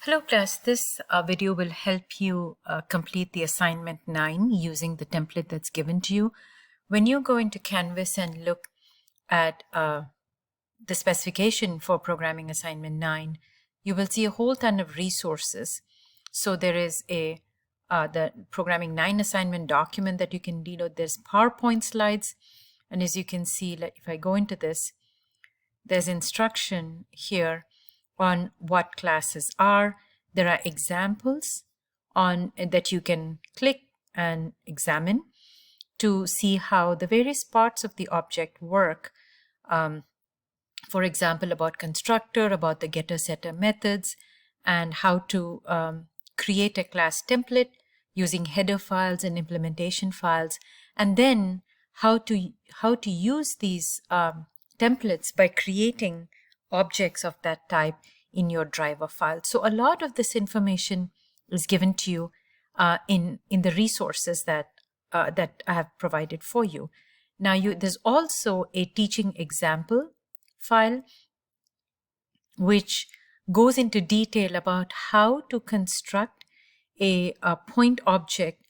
Hello class, this video will help you complete the assignment 9 using the template that's given to you. When you go into Canvas and look at the specification for programming assignment 9, you will see a whole ton of resources. So there is the programming 9 assignment document that you can download. There's PowerPoint slides, and as you can see, if I go into this, there's instruction here on what classes are. There are examples on that you can click and examine to see how the various parts of the object work. For example, about constructor, about the getter setter methods, and how to create a class template using header files and implementation files, and then how to use these templates by creating objects of that type in your driver file. So a lot of this information is given to you in the resources that I have provided for you. Now there's also a teaching example file which goes into detail about how to construct a point object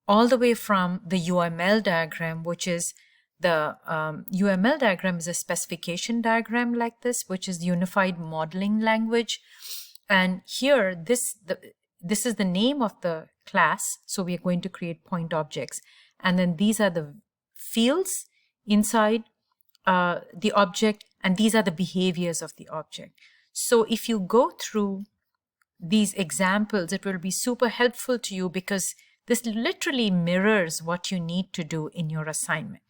all the way from the UML diagram, which is the UML diagram is a specification diagram like this, which is Unified Modeling Language. And here, this is the name of the class. So we are going to create point objects. And then these are the fields inside the object, and these are the behaviors of the object. So if you go through these examples, it will be super helpful to you because this literally mirrors what you need to do in your assignment.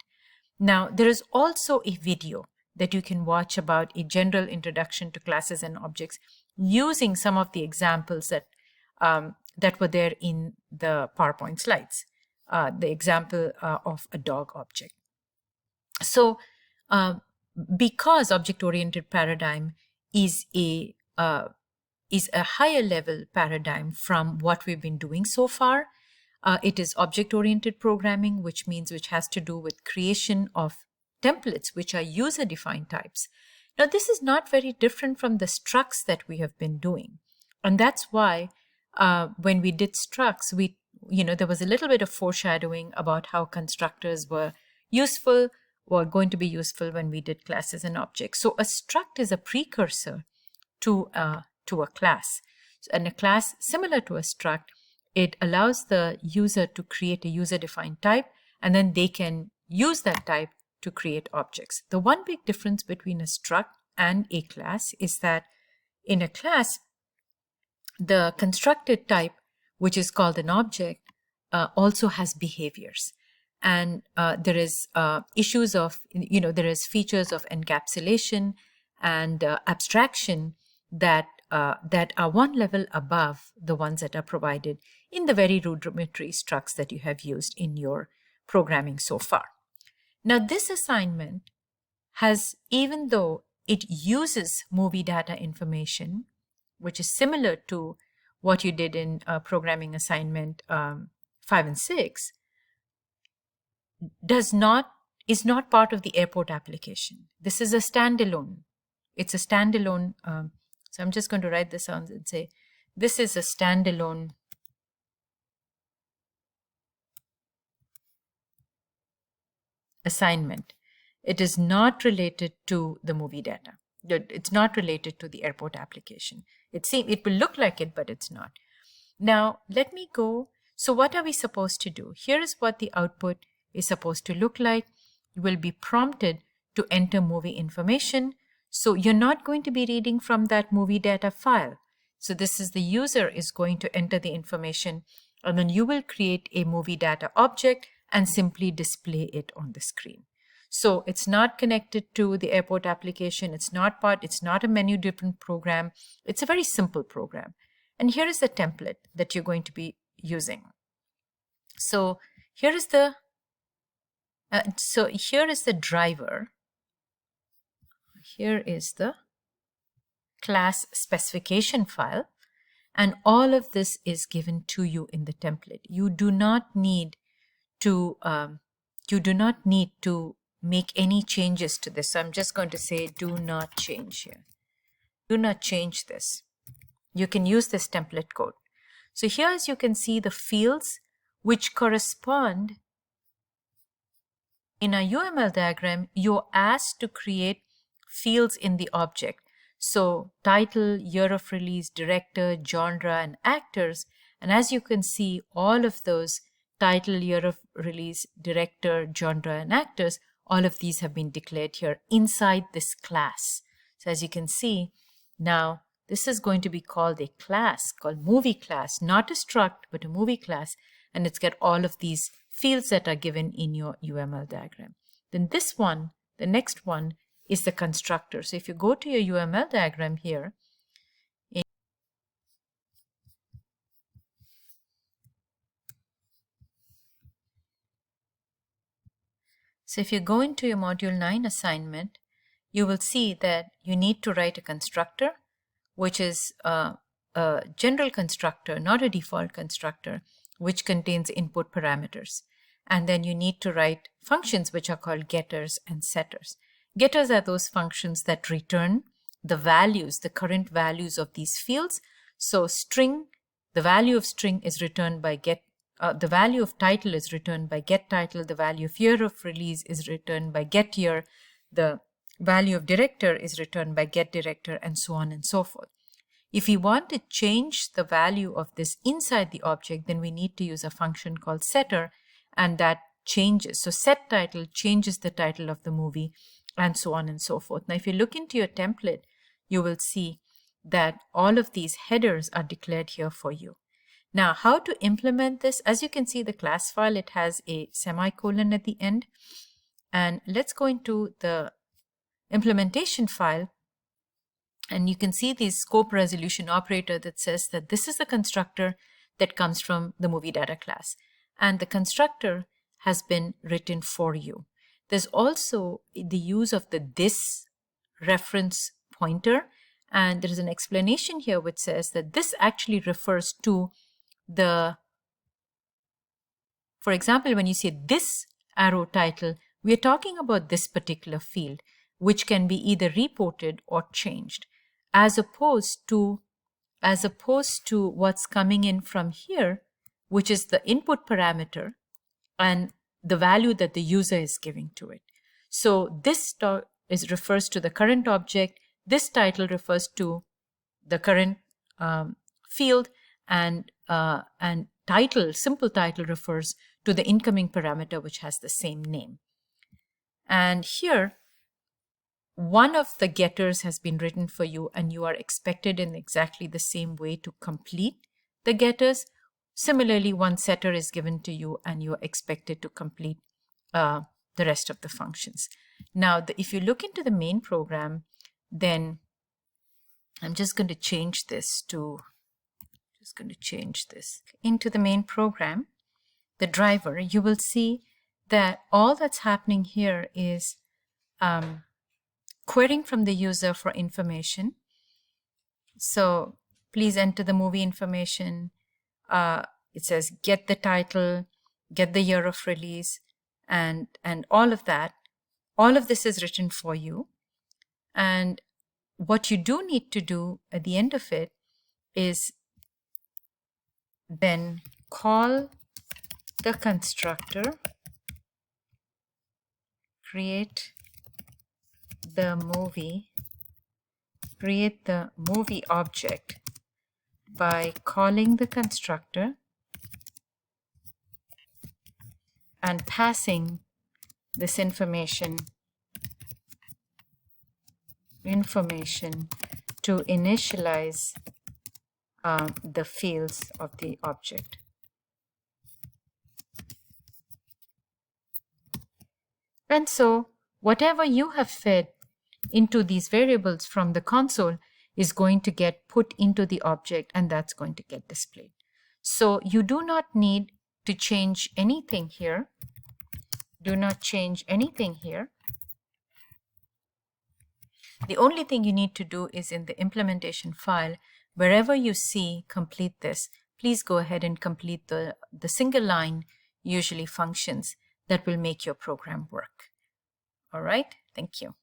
Now, there is also a video that you can watch about a general introduction to classes and objects using some of the examples that were there in the PowerPoint slides, the example of a dog object. So because object-oriented paradigm is a higher level paradigm from what we've been doing so far, it is object-oriented programming, which has to do with creation of templates, which are user-defined types. Now, this is not very different from the structs that we have been doing. And that's why when we did structs, there was a little bit of foreshadowing about how constructors were going to be useful when we did classes and objects. So a struct is a precursor to a class. And a class similar to a struct, it allows the user to create a user-defined type, and then they can use that type to create objects. The one big difference between a struct and a class is that in a class, the constructed type, which is called an object, also has behaviors. And there is issues of, there is features of encapsulation and abstraction that are one level above the ones that are provided in the very rudimentary structs that you have used in your programming so far. Now, this assignment has, even though it uses movie data information, which is similar to what you did in programming assignment 5 and 6, is not part of the airport application. This is a standalone. It's a standalone. So I'm just going to write this out and say, this is a standalone assignment. It is not related to the movie data. It's not related to the airport application. It will look like it, but it's not. Now, let me go. So what are we supposed to do? Here is what the output is supposed to look like. You will be prompted to enter movie information. So you're not going to be reading from that movie data file. So this is the user is going to enter the information, and then you will create a movie data object and simply display it on the screen. So it's not connected to the airport application. It's not a menu-driven program. It's a very simple program. And here is the template that you're going to be using. So here is the driver. Here is the class specification file, and all of this is given to you in the template. You do not need to make any changes to this. So I'm just going to say do not change here. Do not change this. you can use this template code. So here, as you can see, the fields which correspond in a UML diagram, you're asked to create fields in the object. So title, year of release, director, genre, and actors. And as you can see, all of those title, year of release, director, genre, and actors, all of these have been declared here inside this class. So as you can see, now this is going to be called a class called movie class, not a struct, but a movie class. And it's got all of these fields that are given in your UML diagram. Then this one, the next one, is the constructor. So if you go to your UML diagram here, so if you go into your Module 9 assignment, you will see that you need to write a constructor, which is a general constructor, not a default constructor, which contains input parameters. And then you need to write functions which are called getters and setters. Getters are those functions that return the values, the current values of these fields. So string, the value of string is returned by get, the value of title is returned by get title, the value of year of release is returned by get year, the value of director is returned by get director, and so on and so forth. If we want to change the value of this inside the object, then we need to use a function called setter, and that changes. So set title changes the title of the movie, and so on and so forth. Now, if you look into your template, you will see that all of these headers are declared here for you. Now, how to implement this? As you can see, the class file, it has a semicolon at the end. And let's go into the implementation file. And you can see the scope resolution operator that says that this is the constructor that comes from the movie data class. And the constructor has been written for you. There's also the use of the this reference pointer. And there is an explanation here which says that this actually refers to the, for example, when you say this arrow title, we are talking about this particular field, which can be either reported or changed, as opposed to what's coming in from here, which is the input parameter and the value that the user is giving to it. So this refers to the current object. This title refers to the current field, and title, simple title, refers to the incoming parameter which has the same name. And here, one of the getters has been written for you, and you are expected in exactly the same way to complete the getters. Similarly, one setter is given to you, and you are expected to complete the rest of the functions. Now, if you look into the main program, then I'm just going to change this to, into the main program, the driver. You will see that all that's happening here is querying from the user for information. So please enter the movie information. It says get the title, get the year of release, and all of that. All of this is written for you. And what you do need to do at the end of it is then call the constructor, create the movie object by calling the constructor and passing this information to initialize the fields of the object. And so whatever you have fed into these variables from the console is going to get put into the object, and that's going to get displayed. So you do not need to change anything here. Do not change anything here. The only thing you need to do is in the implementation file, wherever you see complete this, please go ahead and complete the single line, usually functions, that will make your program work. All right, thank you.